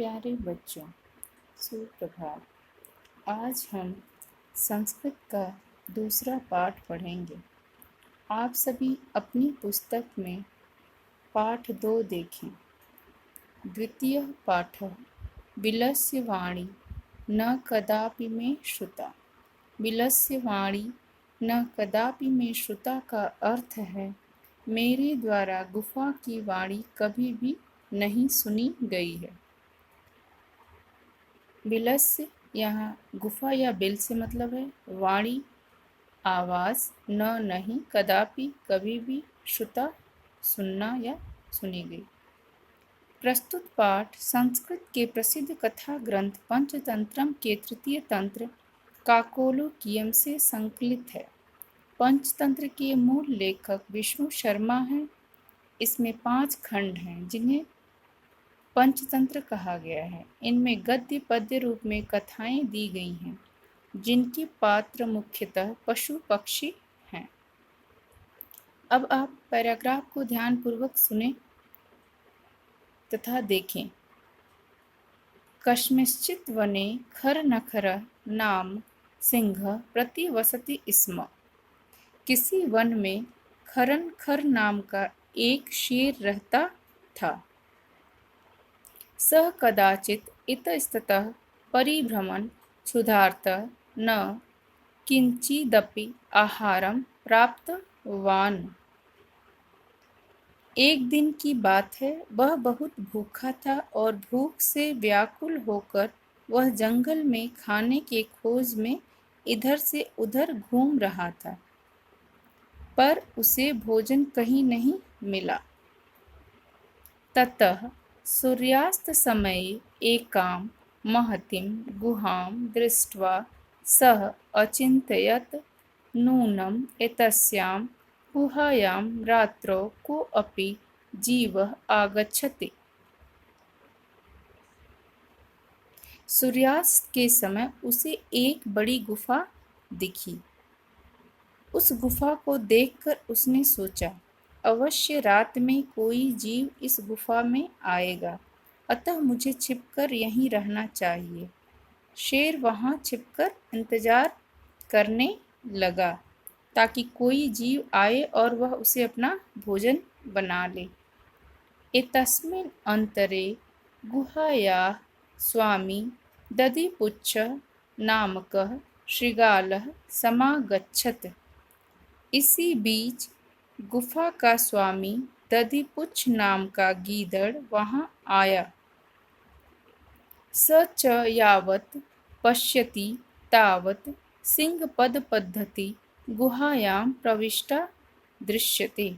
प्यारे बच्चों, सुप्रभात। आज हम संस्कृत का दूसरा पाठ पढ़ेंगे। आप सभी अपनी पुस्तक में पाठ 2 देखें। द्वितीय पाठः बिलस्य वाणी न कदापि मे श्रुता। बिलस्य वाणी न कदापि मे श्रुता का अर्थ है मेरे द्वारा गुफा की वाणी कभी भी नहीं सुनी गई है। बिलस्य यहाँ गुफा या बिल से मतलब है, वाणी आवाज़, न नहीं, कदापि कभी भी, श्रुता सुनना या सुनी गई। प्रस्तुत पाठ संस्कृत के प्रसिद्ध कथा ग्रंथ पंचतंत्रम के तृतीय तंत्र काकोलुकीयम से संकलित है। पंचतंत्र के मूल लेखक विष्णु शर्मा हैं। इसमें 5 खंड हैं जिन्हें पंचतंत्र कहा गया है। इनमें गद्य पद्य रूप में कथाएं दी गई हैं जिनकी पात्र मुख्यतः पशु पक्षी हैं। अब आप पैराग्राफ को ध्यानपूर्वक सुनें तथा देखें। कस्मिंश्चित् वने खरनखरः नाम सिंह प्रतिवसति स्म। किसी वन में खरनखर नाम का एक शेर रहता था। सः कदाचित् इतस्ततः परिभ्रमन् क्षुधार्तः न किंचिदपि आहारं प्राप्तवान्। एक दिन की बात है, वह बहुत भूखा था और भूख से व्याकुल होकर वह जंगल में खाने के खोज में इधर से उधर घूम रहा था, पर उसे भोजन कहीं नहीं मिला। ततः सूर्यास्त समये एकां महतीं गुहां दृष्ट्वा सः अचिन्तयत् नूनं एतस्यां गुहायां रात्रौ कोऽपि जीवः आगच्छति। सूर्यास्त के समय उसे एक बड़ी गुफा दिखी। उस गुफा को देखकर उसने सोचा, अवश्य रात में कोई जीव इस गुफा में आएगा, अतः मुझे छिपकर यहीं रहना चाहिए। शेर वहां छिपकर इंतजार करने लगा ताकि कोई जीव आए और वह उसे अपना भोजन बना ले। एतस्मिन् अंतरे गुहायाः स्वामी दधिपुच्छः नामकः शृगालः समागच्छत्। इसी बीच गुफा का स्वामी दधिपुच्छ नाम का गीदड़ वहां आया। स च यावत् पश्यति तावत् सिंहपदपद्धति गुहायां प्रविष्टा दृश्यते।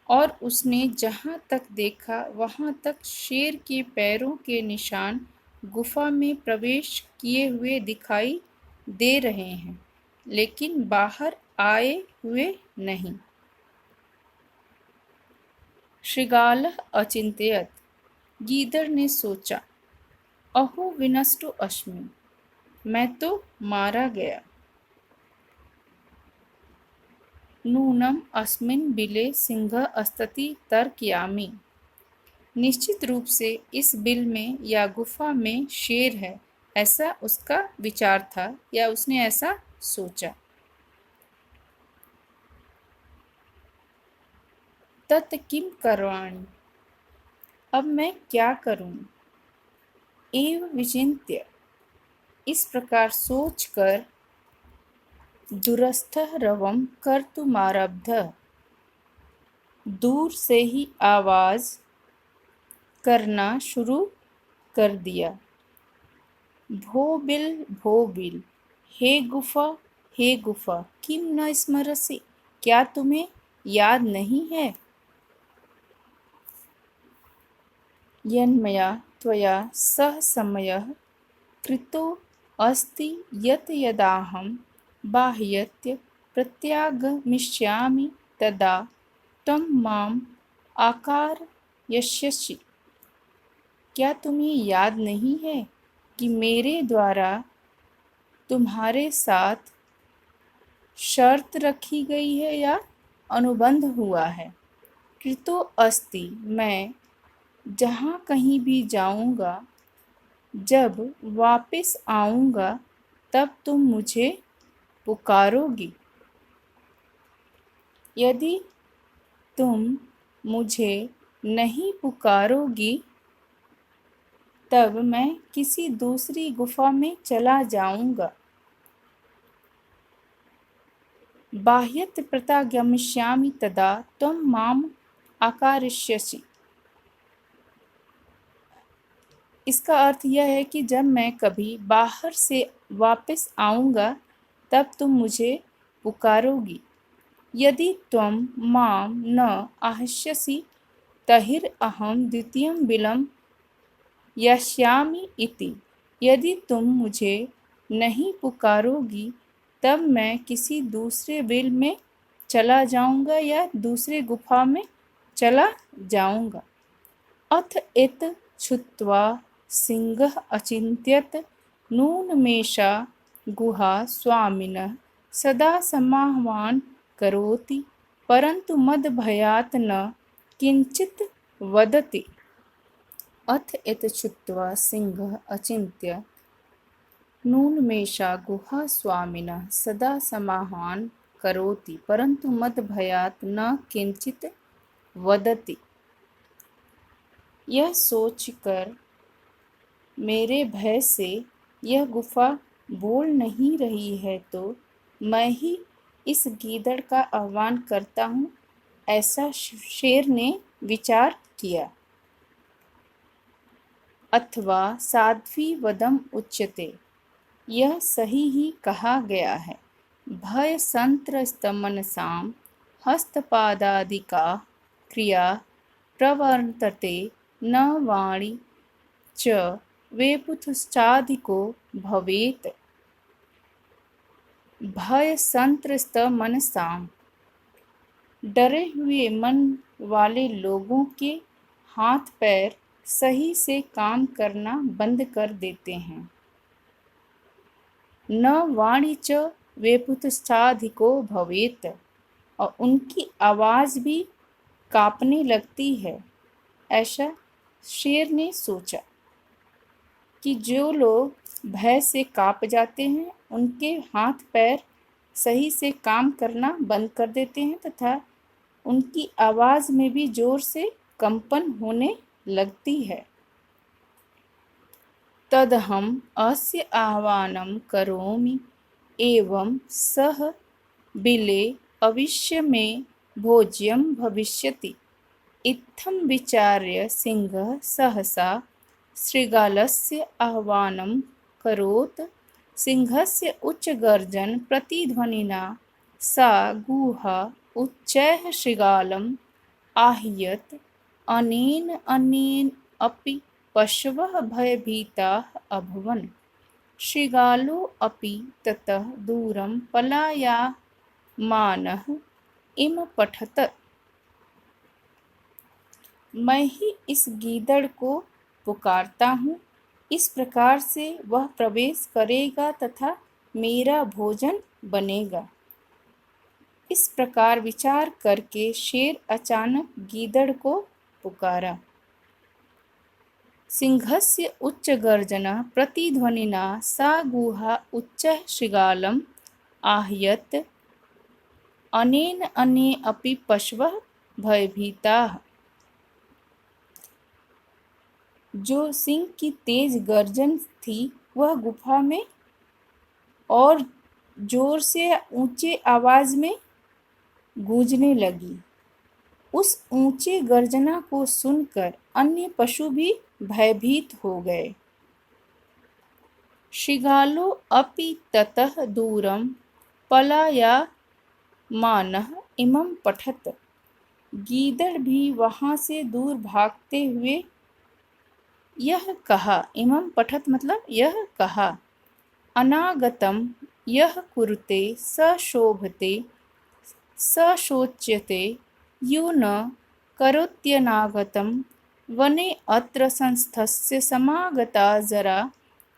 और उसने जहाँ तक देखा वहाँ तक शेर के पैरों के निशान गुफा में प्रवेश किए हुए दिखाई दे रहे हैं, लेकिन बाहर आए हुए नहीं। शृगालः अचिन्तयत्। गीदड़ ने सोचा, अहो विनष्टो अस्मि, मैं तो मारा गया। नूनम् अस्मिन् बिले सिंहः अस्ति तर्कयामि। निश्चित रूप से इस बिल में या गुफा में शेर है, ऐसा उसका विचार था या उसने ऐसा सोचा। तत् किं करवाणि, अब मैं क्या करूं। एव विचिन्त्य, इस प्रकार सोचकर दूरस्थः रवं कर्तुमारब्धः, दूर से ही आवाज करना शुरू कर दिया। भो बिल, हे गुफा, किम न स्मरसि, क्या तुम्हें याद नहीं है। यन्मया त्वया सह समयः कृतो अस्ति यत् यदाहं बाह्यत्य प्रत्यागमिष्यामि तदा त्वं माम् आकारयिष्यसि। क्या तुम्हें याद नहीं है कि मेरे द्वारा तुम्हारे साथ शर्त रखी गई है या अनुबंध हुआ है। कृतो अस्ति, मैं जहाँ कहीं भी जाऊँगा, जब वापस आऊँगा तब तुम मुझे पुकारोगी। यदि तुम मुझे नहीं पुकारोगी तब मैं किसी दूसरी गुफा में चला जाऊँगा। बाह्यत प्रत्यागमिष्यामि तदा त्वं माम् आकारिष्यसि। इसका अर्थ यह है कि जब मैं कभी बाहर से वापस आऊँगा तब तुम मुझे पुकारोगी। यदि त्वं मां न आह्वयसि तर्हि द्वितीयं बिलं यास्यामि इति। यदि तुम मुझे नहीं पुकारोगी तब मैं किसी दूसरे बिल में चला जाऊँगा या दूसरे गुफा में चला जाऊँगा। अथ इत छुत्वा सिंहः अचिन्त्यत् नूनमेषा गुहा स्वामिनः सदा समाह्वानं करोति परन्तु मदभयात् न किञ्चित् वदति। अथ इत छुत्वा सिंहः अचिन्त्यत् नूनमेषा गुहा स्वामिनः सदा समाह्वानं करोति परन्तु मदभयात् न किञ्चित् वदति। यह सोचकर मेरे भय से यह गुफा बोल नहीं रही है तो मैं ही इस गीदड़ का आह्वान करता हूँ, ऐसा शेर ने विचार किया। अथवा साध्वी वदम उच्यते, यह सही ही कहा गया है। भय संत्रस्तमनसां हस्तपादादिका क्रिया प्रवर्तते न वाणी च वेपुतश्चाधिको भवेत्। भय संत्रस्त मनसाम, डरे हुए मन वाले लोगों के हाथ पैर सही से काम करना बंद कर देते हैं। न वाणी च वेपुतश्चाधिको भवेत्, और उनकी आवाज़ भी कांपने लगती है। ऐसा शेर ने सोचा कि जो लोग भय से कांप जाते हैं उनके हाथ पैर सही से काम करना बंद कर देते हैं तथा उनकी आवाज़ में भी जोर से कंपन होने लगती है। तदहम् अस्य आह्वानं करोमि एवं सः बिले अवश्य मे भोज्यं भविष्यति। इत्थं विचार्य सिंहः सहसा शृगालस्य आह्वानं करोत्। सिंहस्य उच्चगर्जन प्रतिध्वनिना सा गुहा उच्चैः शृगालम् आह्वयत्। अनेन अपि पशवः भयभीताः अभवन्। शृगालो अपि ततः दूरं पलायमानः इम पठत्। मैं ही इस गीदड़ को पुकारता हूँ, इस प्रकार से वह प्रवेश करेगा तथा मेरा भोजन बनेगा। इस प्रकार विचार करके शेर अचानक गीदड़ को पुकारा। सिंहस्य उच्चगर्जना प्रतिध्वनिना सा गुहा उच्चः शृगालम् आह्वयत्। अनेन अन्ये अपि पशवः भयभीताः। जो सिंह की तेज गर्जन थी वह गुफा में और जोर से ऊंचे आवाज में गूंजने लगी। उस ऊंचे गर्जना को सुनकर अन्य पशु भी भयभीत हो गए। शृगालो अपि ततः दूरं पलायमानः इमं पठत्। गीदड़ भी वहां से दूर भागते हुए यह कहा। इमं पठत् मतलब यह कहा। अनागतं यः कुरुते स शोभते स शोच्यते यो न करोत्यनागतं। वने अत्र संस्थस्य समागता जरा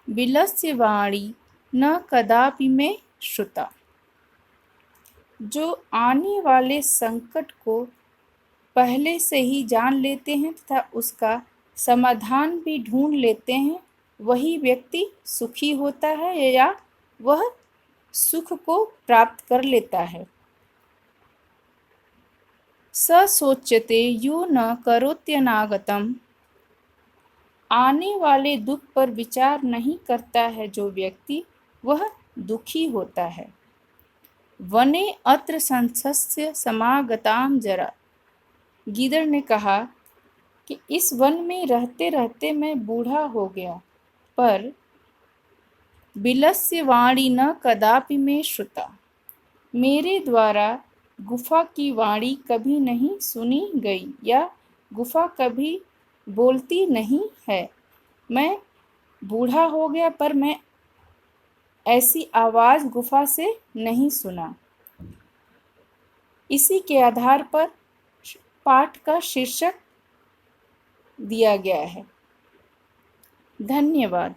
बिलस्य वाणी न कदापि मे श्रुता। जो आने वाले संकट को पहले से ही जान लेते हैं तथा उसका समाधान भी ढूंढ लेते हैं, वही व्यक्ति सुखी होता है या वह सुख को प्राप्त कर लेता है। स सोच्यते यो न करोत्यनागतम, आने वाले दुख पर विचार नहीं करता है जो व्यक्ति, वह दुखी होता है। वने अत्र संसस्य समागताम जरा, गीदड़ ने कहा कि इस वन में रहते रहते मैं बूढ़ा हो गया, पर बिलस्य वाणी न कदापि में श्रुता, मेरे द्वारा गुफा की वाणी कभी नहीं सुनी गई या गुफा कभी बोलती नहीं है। मैं बूढ़ा हो गया पर मैं ऐसी आवाज़ गुफा से नहीं सुना। इसी के आधार पर पाठ का शीर्षक दिया गया है। धन्यवाद।